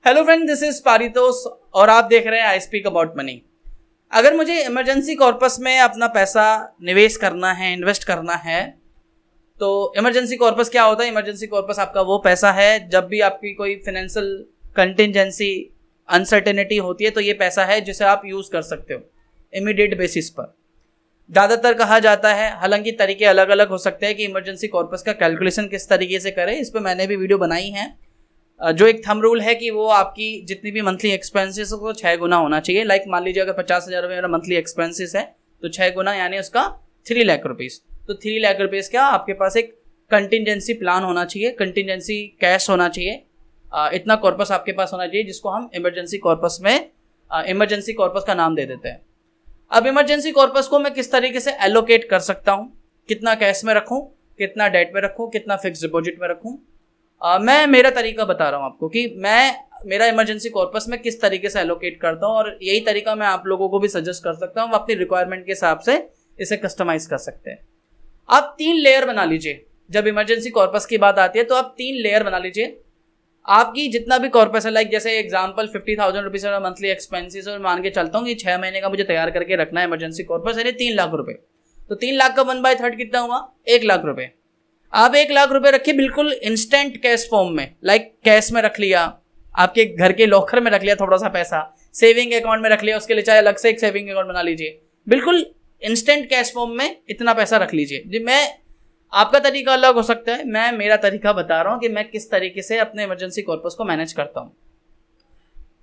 Hello friend, this is Paritosh और आप देख रहे हैं आई स्पीक अबाउट मनी। अगर मुझे इमरजेंसी कॉर्पस में अपना पैसा निवेश करना है, इन्वेस्ट करना है, तो इमरजेंसी कॉर्पस क्या होता है? इमरजेंसी कॉर्पस आपका वो पैसा है जब भी आपकी कोई फाइनेंशियल कंटिजेंसी, अनसर्टेनिटी होती है, तो ये पैसा है जिसे आप यूज़ कर सकते हो इमीडिएट बेसिस पर। ज़्यादातर कहा जाता है, हालांकि तरीके अलग अलग हो सकते हैं कि इमरजेंसी कॉर्पस का कैलकुलेशन किस तरीके से करें। इस पर मैंने भी वीडियो बनाई है। जो एक थंब रूल है कि वो आपकी जितनी भी मंथली एक्सपेंसेस हो वो 6 गुना होना चाहिए। लाइक मान लीजिए अगर 50,000 रुपये मेरा मंथली एक्सपेंसेस है तो 6 गुना यानी उसका 3 लाख रुपीज़। तो 3 लाख रुपीज़ क्या आपके पास एक कंटिजेंसी प्लान होना चाहिए, कंटिजेंसी कैश होना चाहिए, इतना कॉर्पस आपके पास होना चाहिए जिसको हम इमरजेंसी कॉर्पस में इमरजेंसी कॉर्पस का नाम दे देते हैं। अब इमरजेंसी कॉर्पस को मैं किस तरीके से एलोकेट कर सकता हूँ, कितना कैश में रखूँ, कितना डेट में रखूँ, कितना फिक्स डिपॉजिट में रखूँ, मैं मेरा तरीका बता रहा हूँ आपको कि मैं मेरा इमरजेंसी कॉर्पस में किस तरीके से एलोकेट करता हूँ, और यही तरीका मैं आप लोगों को भी सजेस्ट कर सकता हूँ। अपनी रिक्वायरमेंट के हिसाब से इसे कस्टमाइज कर सकते हैं। आप 3 लेयर बना लीजिए। जब इमरजेंसी कॉर्पस की बात आती है तो आप 3 लेयर बना लीजिए। आपकी जितना भी कॉर्पस है, लाइक जैसे एग्जाम्पल 50,000 रुपीज़ मंथली एक्सपेंसिस, और मान के चलता हूँ कि 6 महीने का मुझे तैयार करके रखना है इमरजेंसी कॉर्पस, यानी 3 लाख रुपये। तो 3 लाख का 1/3 कितना हुआ? 1 लाख रुपये। आप 1 लाख रुपए रखिए बिल्कुल इंस्टेंट कैश फॉर्म में, लाइक कैश में रख लिया, आपके घर के लॉकर में रख लिया, थोड़ा सा पैसा सेविंग अकाउंट में रख लिया, उसके लिए चाहे अलग से एक सेविंग अकाउंट बना लीजिए। बिल्कुल इंस्टेंट कैश फॉर्म में इतना पैसा रख लीजिए। जी, मैं आपका तरीका अलग हो सकता है, मैं मेरा तरीका बता रहा हूँ कि मैं किस तरीके से अपने इमरजेंसी कॉर्पस को मैनेज करता हूँ।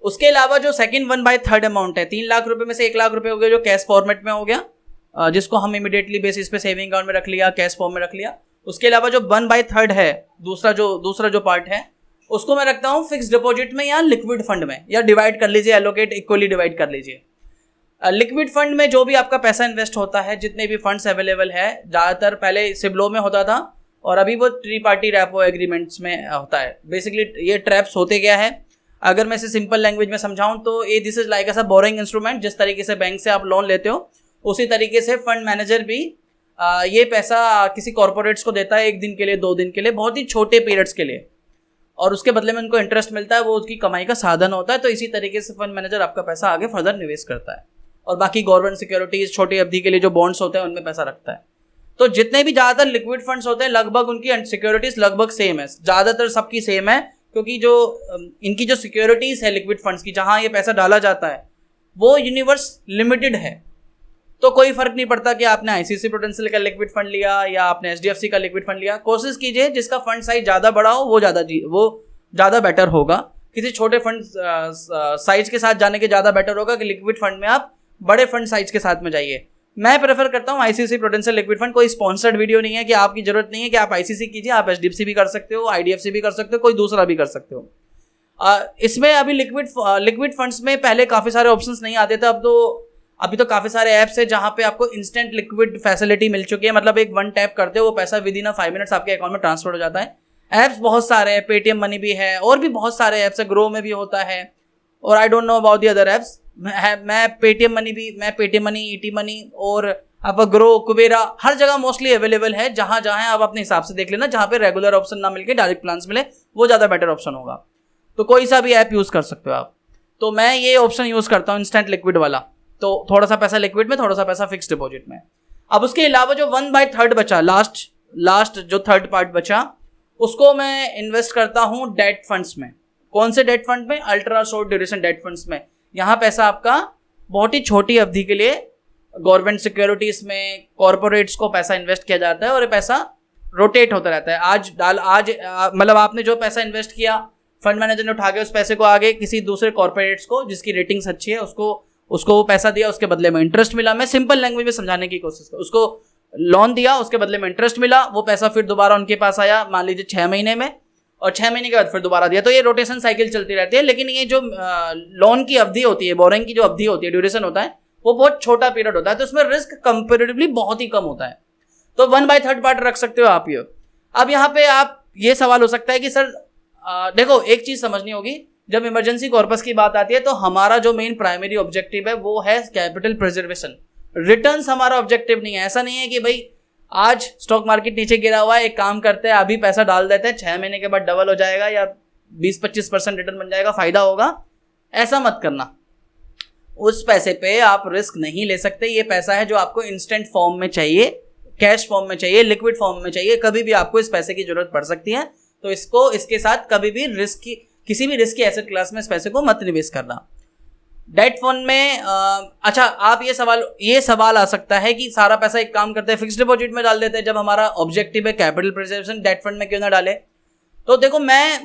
उसके अलावा जो सेकंड 1/3 अमाउंट है, 3 लाख रुपए में से 1 लाख रुपए हो गया जो कैश फॉर्मेट में हो गया, जिसको हम इमीडिएटली बेसिस पे सेविंग अकाउंट में रख लिया, कैश फॉर्म में रख लिया। उसके अलावा जो 1/3 है, दूसरा जो पार्ट है, उसको मैं रखता हूँ फिक्स डिपॉजिट में या लिक्विड फंड में, या डिवाइड कर लीजिए, एलोकेट इक्वली डिवाइड कर लीजिए। लिक्विड फंड में जो भी आपका पैसा इन्वेस्ट होता है, जितने भी फंड्स अवेलेबल है, ज़्यादातर पहले सिबलो में होता था और अभी वो 3 पार्टी रेपो एग्रीमेंट्स में होता है। बेसिकली ये ट्रैप्स होते क्या है, अगर मैं इसे सिंपल लैंग्वेज में समझाऊं तो ये दिस इज लाइक ऐसा बोरिंग इंस्ट्रूमेंट। जिस तरीके से बैंक से आप लोन लेते हो उसी तरीके से फंड मैनेजर भी ये पैसा किसी कॉर्पोरेट्स को देता है 1 दिन के लिए, 2 दिन के लिए, बहुत ही छोटे पीरियड्स के लिए, और उसके बदले में उनको इंटरेस्ट मिलता है, वो उसकी कमाई का साधन होता है। तो इसी तरीके से फंड मैनेजर आपका पैसा आगे फर्दर निवेश करता है, और बाकी गवर्नमेंट सिक्योरिटीज, छोटी अवधि के लिए जो बॉन्ड्स होते हैं उनमें पैसा रखता है। तो जितने भी ज़्यादातर लिक्विड फंड्स होते हैं लगभग उनकी सिक्योरिटीज लगभग सेम है, ज़्यादातर सबकी सेम है, क्योंकि जो इनकी जो सिक्योरिटीज है लिक्विड फंड्स की, जहाँ ये पैसा डाला जाता है वो यूनिवर्स लिमिटेड है। तो कोई फर्क नहीं पड़ता कि आपने आईसीआईसीआई प्रूडेंशियल का लिक्विड फंड लिया या आपने एचडीएफसी का लिक्विड फंड लिया। कोशिश कीजिए जिसका फंड साइज ज़्यादा बड़ा हो वो ज़्यादा बेटर होगा। किसी छोटे फंड साइज के साथ जाने के ज़्यादा बेटर होगा कि लिक्विड फंड में आप बड़े फंड साइज के साथ में जाइए। मैं प्रेफर करता हूँ आईसीआईसीआई प्रूडेंशियल लिक्विड फंड। कोई स्पॉन्सर्ड वीडियो नहीं है कि आपकी जरूरत नहीं है कि आप आईसीआईसीआई कीजिए, आप एचडीएफसी भी कर सकते हो, आईडीएफसी भी कर सकते हो, कोई दूसरा भी कर सकते हो। इसमें अभी लिक्विड फंड्स में पहले काफ़ी सारे ऑप्शंस नहीं आते थे, अभी तो काफ़ी सारे ऐप्स है जहाँ पे आपको इंस्टेंट लिक्विड फैसिलिटी मिल चुकी है। मतलब एक 1 टैप करते हो वो पैसा विदिन 5 मिनट्स आपके अकाउंट में ट्रांसफर हो जाता है। ऐप्स बहुत सारे हैं, पेटीएम मनी भी है और भी बहुत सारे ऐप्स है, ग्रो में भी होता है, और I don't know about the other apps. मैं पेटीएम मनी, ईटी मनी और आपका ग्रो, कुबेरा, हर जगह मोस्टली अवेलेबल है। जहाँ आप अपने हिसाब से देख लेना, जहाँ पे रेगुलर ऑप्शन ना मिलके डायरेक्ट प्लान्स मिले वो ज़्यादा बेटर ऑप्शन होगा। तो कोई सा भी ऐप यूज़ कर सकते हो आप। तो मैं ये ऑप्शन यूज़ करता हूँ इंस्टेंट लिक्विड वाला। तो थोड़ा सा पैसा लिक्विड में, थोड़ा सा पैसा फिक्स डिपॉजिट में। अब उसके अलावा जो 1/3 बचा, लास्ट जो थर्ड पार्ट बचा, उसको मैं इन्वेस्ट करता हूँ डेट फंड्स में। कौन से डेट फंड में? Ultra short duration date funds में। यहाँ पैसा आपका बहुत ही छोटी अवधि के लिए गवर्नमेंट सिक्योरिटीज में, कॉर्पोरेट्स को पैसा इन्वेस्ट किया जाता है और ये पैसा रोटेट होता रहता है। आज मतलब आपने जो पैसा इन्वेस्ट किया, फंड मैनेजर ने उठा के उस पैसे को आगे किसी दूसरे कॉर्पोरेट्स को जिसकी रेटिंग्स अच्छी है उसको वो पैसा दिया, उसके बदले में इंटरेस्ट मिला। मैं सिंपल लैंग्वेज में समझाने की कोशिश कर, उसको लोन दिया, उसके बदले में इंटरेस्ट मिला, वो पैसा फिर दोबारा उनके पास आया, मान लीजिए 6 महीने में, और 6 महीने के बाद फिर दोबारा दिया। तो ये रोटेशन साइकिल चलती रहती है। लेकिन ये जो लोन की अवधि होती है, बोरिंग की जो अवधि होती है, ड्यूरेशन होता है, वो बहुत छोटा पीरियड होता है, तो उसमें रिस्क कंपेरेटिवली बहुत ही कम होता है। तो 1/3 पार्ट रख सकते हो आप ये। अब यहाँ पे आप ये सवाल हो सकता है कि सर देखो, एक चीज समझनी होगी, जब इमरजेंसी कॉर्पस की बात आती है तो हमारा जो मेन प्राइमरी ऑब्जेक्टिव है वो है कैपिटल प्रिजर्वेशन। रिटर्न्स हमारा ऑब्जेक्टिव नहीं है। ऐसा नहीं है कि भाई आज स्टॉक मार्केट नीचे गिरा हुआ है, एक काम करते हैं अभी पैसा डाल देते हैं, 6 महीने के बाद डबल हो जाएगा या 20-25% रिटर्न बन जाएगा, फायदा होगा, ऐसा मत करना। उस पैसे पे आप रिस्क नहीं ले सकते। ये पैसा है जो आपको इंस्टेंट फॉर्म में चाहिए, कैश फॉर्म में चाहिए, लिक्विड फॉर्म में चाहिए, कभी भी आपको इस पैसे की जरूरत पड़ सकती है। तो इसके साथ कभी भी किसी भी रिस्की एसेट क्लास में इस पैसे को मत निवेश करना। डेट फंड में अच्छा, आप ये सवाल आ सकता है कि सारा पैसा एक काम करते हैं फिक्स डिपॉजिट में डाल देते हैं, जब हमारा ऑब्जेक्टिव है कैपिटल प्रिजर्वेशन, डेट फंड में क्यों ना डाले। तो देखो, मैं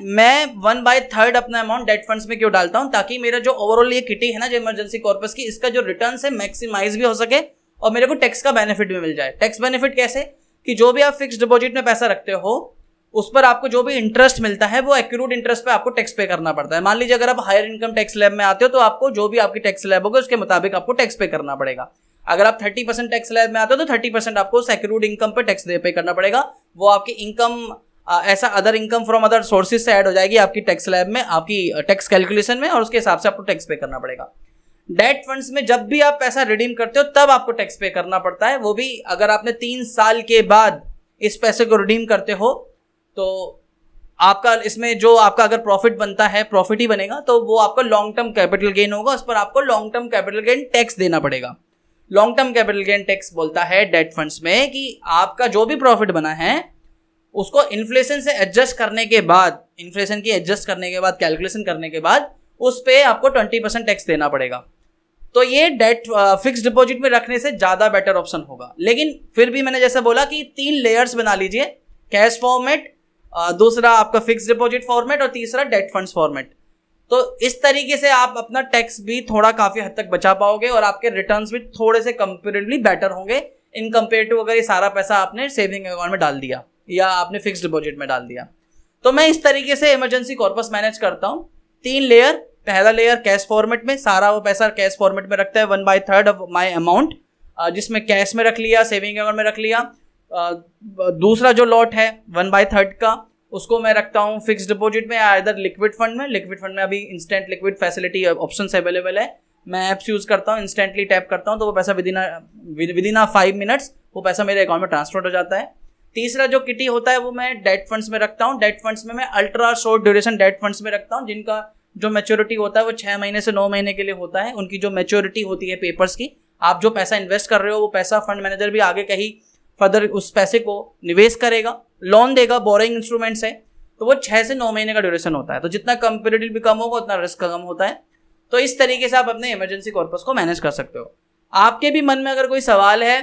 1/3 अपना अमाउंट डेट फंड्स में क्यों डालता हूं, ताकि मेरा जो ओवरऑल ये किटी है ना, जो इमरजेंसी कॉर्पस की, इसका जो रिटर्न है मैक्सिमाइज भी हो सके और मेरे को टैक्स का बेनिफिट भी मिल जाए। टैक्स बेनिफिट कैसे, कि जो भी आप फिक्स डिपॉजिट में पैसा रखते हो उस पर आपको जो भी इंटरेस्ट मिलता है वो एक्यूरेट इंटरेस्ट पे आपको टैक्स पे करना पड़ता है। मान लीजिए अगर आप हायर इनकम टैक्स स्लैब में आते हो तो आपको जो भी आपकी टैक्स स्लैब होगा उसके मुताबिक आपको टैक्स पे करना पड़ेगा। अगर आप 30% टैक्स स्लैब में आते हो तो 30% आपको उस एक्यूरेट इनकम पे टैक्स पे करना पड़ेगा। वो आपकी इनकम ऐसा other income from other sources से ऐड हो जाएगी आपकी टैक्स स्लैब में, आपकी टैक्स कैलकुलेशन में, और उसके हिसाब से आपको टैक्स पे करना पड़ेगा। डेट फंड्स में जब भी आप पैसा रिडीम करते हो तब आपको टैक्स पे करना पड़ता है, वो भी अगर आपने 3 साल के बाद इस पैसे को रिडीम करते हो तो आपका इसमें जो आपका अगर प्रॉफिट बनता है, प्रॉफिट ही बनेगा, तो वो आपका लॉन्ग टर्म कैपिटल गेन होगा, उस पर आपको long term capital gain tax देना पड़ेगा। Long term capital gain tax बोलता है डेट फंड्स में कि आपका जो भी प्रॉफिट बना है उसको इन्फ्लेशन से एडजस्ट करने के बाद, इन्फ्लेशन की एडजस्ट करने के बाद, कैलकुलेशन करने के बाद उस पे आपको 20% टैक्स देना पड़ेगा। तो ये डेट फिक्स डिपॉजिट में रखने से ज़्यादा बेटर ऑप्शन होगा। लेकिन फिर भी मैंने जैसे बोला कि 3 लेयर्स बना लीजिए, कैश फॉर्मेट, दूसरा आपका फिक्स डिपॉजिट फॉर्मेट और तीसरा डेट फंड्स फॉर्मेट। तो इस तरीके से आप अपना टैक्स भी थोड़ा काफ़ी हद तक बचा पाओगे और आपके रिटर्न्स भी थोड़े से कंपेरेटिवली बेटर होंगे इन कंपेयर टू अगर ये सारा पैसा आपने सेविंग अकाउंट में डाल दिया या आपने फिक्स डिपॉजिट में डाल दिया। तो मैं इस तरीके से इमरजेंसी कॉर्पस मैनेज करता हूँ। 3 लेयर, पहला लेयर कैश फॉर्मेट में, सारा वो पैसा कैश फॉर्मेट में रखता है 1/3 ऑफ माई अमाउंट, जिसमें कैश में रख लिया, सेविंग अकाउंट में रख लिया। दूसरा जो लॉट है 1/3 का, उसको मैं रखता हूँ फिक्स डिपॉजिट में या इधर लिक्विड फंड में। लिक्विड फंड में अभी instant liquid facility options available है, मैं ऐप्स यूज़ करता हूँ, इंस्टेंटली टैप करता हूँ तो वो पैसा विदिन 5 मिनट्स वो पैसा मेरे अकाउंट में ट्रांसफर हो जाता है। तीसरा जो किटी होता है वो मैं डेट फंड्स में रखता हूँ। डेट फंड्स में मैं ultra short duration date funds में रखता हूँ, जिनका जो मैच्योरिटी होता है वो 6 महीने से 9 महीने के लिए होता है। उनकी जो मैच्योरिटी होती है पेपर्स की, आप जो पैसा इन्वेस्ट कर रहे हो वो पैसा फंड मैनेजर भी आगे कहीं फर्दर उस पैसे को निवेश करेगा, लोन देगा, बोरिंग इंस्ट्रूमेंट्स है, तो वो 6 से 9 महीने का ड्यूरेशन होता है। तो जितना कंपेरेटिवली कम होगा उतना रिस्क कम होता है। तो इस तरीके से आप अपने इमरजेंसी कॉर्पस को मैनेज कर सकते हो। आपके भी मन में अगर कोई सवाल है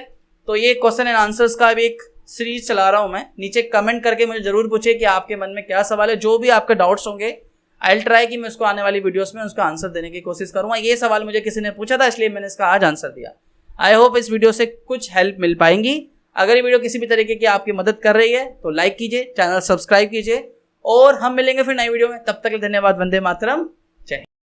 तो ये क्वेश्चन एंड आंसर्स का भी एक सीरीज चला रहा हूँ मैं, नीचे कमेंट करके मुझे जरूर पूछिए कि आपके मन में क्या सवाल है। जो भी आपके डाउट्स होंगे आई विल ट्राई कि मैं उसको आने वाली वीडियोस में उसका आंसर देने की कोशिश करूँगा। ये सवाल मुझे किसी ने पूछा था इसलिए मैंने इसका आज आंसर दिया। आई होप इस वीडियो से कुछ हेल्प मिल पाएंगी। अगर ये वीडियो किसी भी तरीके की आपकी मदद कर रही है तो लाइक कीजिए, चैनल सब्सक्राइब कीजिए और हम मिलेंगे फिर नई वीडियो में। तब तक के लिए धन्यवाद। वंदे मातरम।